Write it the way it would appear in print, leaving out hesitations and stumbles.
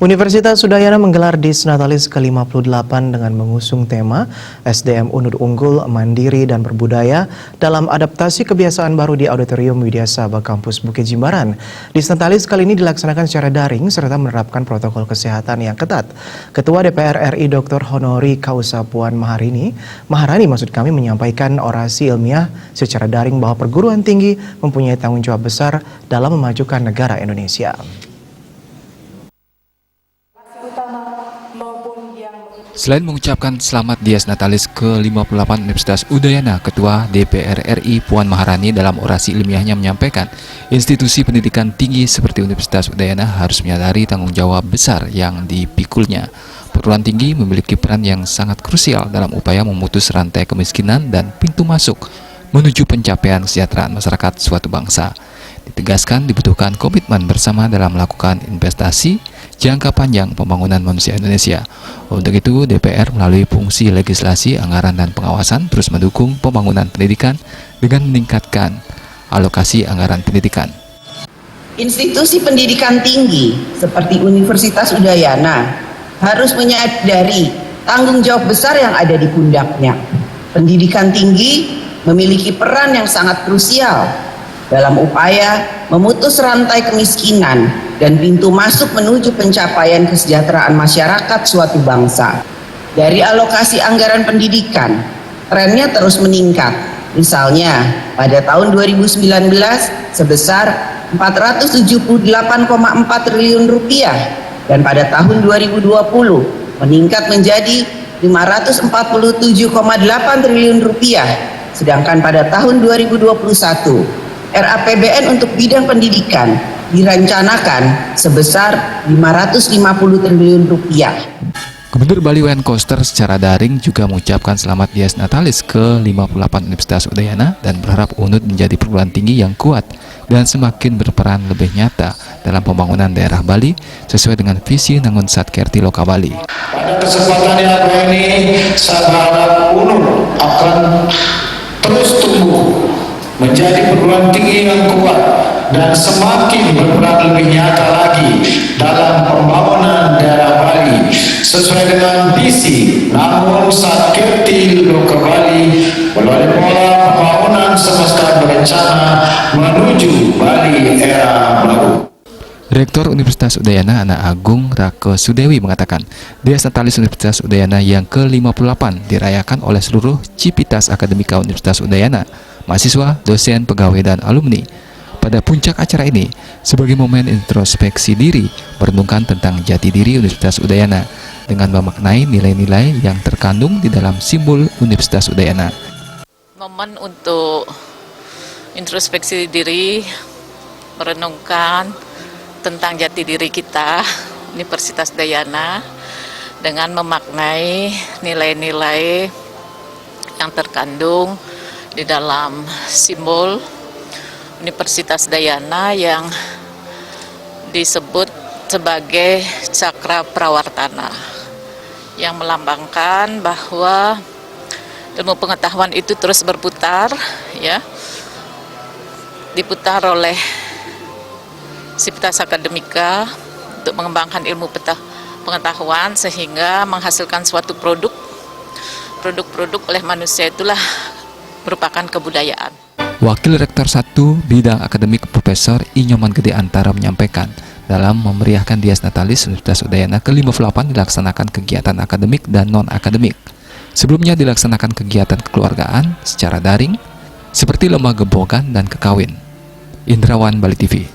Universitas Udayana menggelar Disnatalis ke-58 dengan mengusung tema SDM Unggul, Mandiri, dan Berbudaya dalam adaptasi kebiasaan baru di Auditorium Widya Sabha Kampus Bukit Jimbaran. Disnatalis kali ini dilaksanakan secara daring serta menerapkan protokol kesehatan yang ketat. Ketua DPR RI Dr. Honori Kausa Puan Maharani menyampaikan orasi ilmiah secara daring bahwa perguruan tinggi mempunyai tanggung jawab besar dalam memajukan negara Indonesia. Selain mengucapkan selamat Dies Natalis ke-58 Universitas Udayana, Ketua DPR RI Puan Maharani dalam orasi ilmiahnya menyampaikan, institusi pendidikan tinggi seperti Universitas Udayana harus menyadari tanggung jawab besar yang dipikulnya. Perguruan tinggi memiliki peran yang sangat krusial dalam upaya memutus rantai kemiskinan dan pintu masuk menuju pencapaian kesejahteraan masyarakat suatu bangsa. Ditegaskan dibutuhkan komitmen bersama dalam melakukan investasi jangka panjang pembangunan manusia Indonesia. Untuk itu, DPR melalui fungsi legislasi, anggaran, dan pengawasan terus mendukung pembangunan pendidikan dengan meningkatkan alokasi anggaran pendidikan. Institusi pendidikan tinggi seperti Universitas Udayana harus menyadari tanggung jawab besar yang ada di pundaknya. Pendidikan tinggi memiliki peran yang sangat krusial dalam upaya memutus rantai kemiskinan dan pintu masuk menuju pencapaian kesejahteraan masyarakat suatu bangsa. Dari alokasi anggaran pendidikan, trennya terus meningkat. Misalnya, pada tahun 2019 sebesar 478,4 triliun rupiah dan pada tahun 2020 meningkat menjadi 547,8 triliun rupiah. Sedangkan pada tahun 2021 RAPBN untuk bidang pendidikan dirancanakan sebesar 550 triliun rupiah. Gubernur Bali Wayan Koster secara daring juga mengucapkan selamat Dies Natalis ke-58 Universitas Udayana dan berharap UNUD menjadi perguruan tinggi yang kuat dan semakin berperan lebih nyata dalam pembangunan daerah Bali sesuai dengan visi Nangun Satkerti Loka Bali. Pada kesempatan yang ini, saya berharap UNUD akan terus tumbuh menjadi perguruan tinggi yang kuat dan semakin berperan lebih nyata lagi dalam pembangunan daerah Bali sesuai dengan visi Nangun Satkerti Loka Bali melalui pola pembangunan semesta berencana menuju Bali era baru. Rektor Universitas Udayana Ana Agung Rake Sudewi mengatakan, Dies Natalis Universitas Udayana yang ke-58 dirayakan oleh seluruh Civitas Akademika Universitas Udayana, mahasiswa, dosen, pegawai, dan alumni. Pada puncak acara ini, sebagai momen introspeksi diri, merenungkan tentang jati diri Universitas Udayana dengan memaknai nilai-nilai yang terkandung di dalam simbol Universitas Udayana. Momen untuk introspeksi diri, merenungkan tentang jati diri kita, Universitas Udayana, dengan memaknai nilai-nilai yang terkandung di dalam simbol Universitas Udayana yang disebut sebagai Cakra Prawartana, yang melambangkan bahwa ilmu pengetahuan itu terus berputar, ya, diputar oleh Civitas Akademika untuk mengembangkan ilmu pengetahuan sehingga menghasilkan suatu produk oleh manusia itulah merupakan kebudayaan. Wakil Rektor 1 Bidang Akademik Profesor Inyoman Gede Antara menyampaikan, dalam memeriahkan Dies Natalis Universitas Udayana ke-58 dilaksanakan kegiatan akademik dan non-akademik. Sebelumnya dilaksanakan kegiatan kekeluargaan secara daring seperti lomba gebogan dan kekawin. Indrawan, Bali TV.